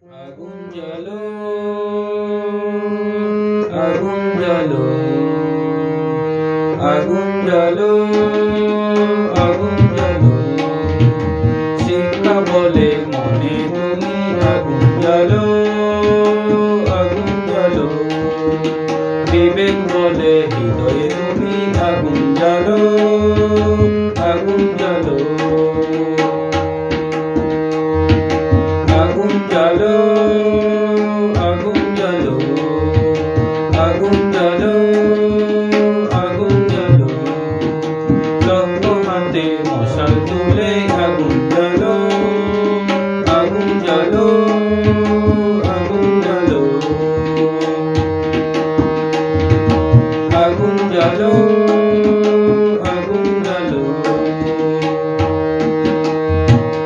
আগুন জ্বালো, আগুন জ্বালো, আগুন জ্বালো, আগুন জ্বালো। শিক্ষা বলে মনে তুমি আগুন জ্বালো, আগুন জ্বালো। বিবেক বলে হৃদয়ে তুমি আগুন জ্বালো, আগুন জ্বালো। আগুন জ্বালো, আগুন জ্বালো, আগুন জ্বালো, আগুন জ্বালো। লক্ষ হাতে মশাল তুলে আগুন জ্বালো, আগুন জ্বালো, আগুন জ্বালো। আগুন জ্বালো, আগুন জ্বালো।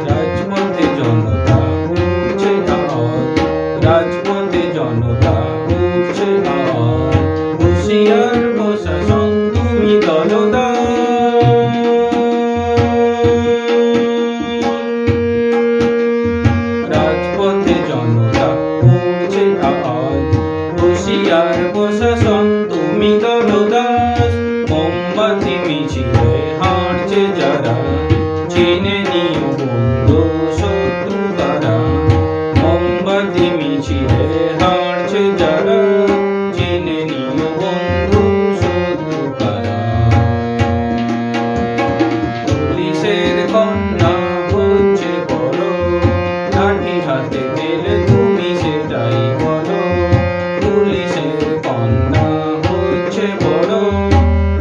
রাজপথে জনতা উঠছে আওয়াজ, রাজপথে জনতা উঠছে আওয়াজ। হুঁশিয়ার প্রশাসন তুমি দলদাস, রাজপথে জনতা উঠছে আওয়াজ। হুঁশিয়ার প্রশাসন তুমি দলদাস। মোমবাতি মিছিলে হাঁটছে যারা, চিনে নিও বন্ধু শত্রু কারা। মোমবাতি মিছিলে হাঁটছে যারা, চিনে নিও বন্ধু শত্রু কারা। পুলিশের কন্যা হচ্ছে বড়, লাঠি হাতে পেলে তুমি সেটাই বলো। পুলিশের কন্যা হচ্ছে বড়,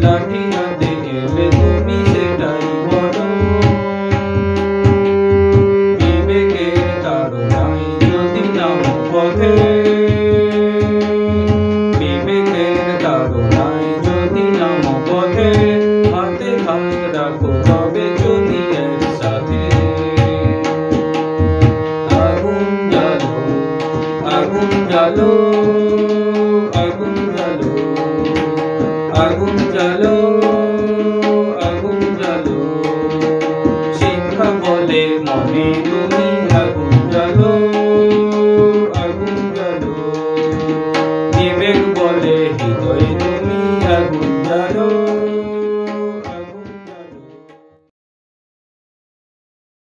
লাঠি হাতে এলে তুমি সেটাই বলো। বিবেকের তাড়নায় যদি নামো পথে, বিবেকের তাড়নায় যদি নামো পথে। হাতে হাত রাখো তবে যদি একসাথে। আগুন জ্বালো, আগুন জ্বালো, আগুন জ্বালো, আগুন জ্বালো।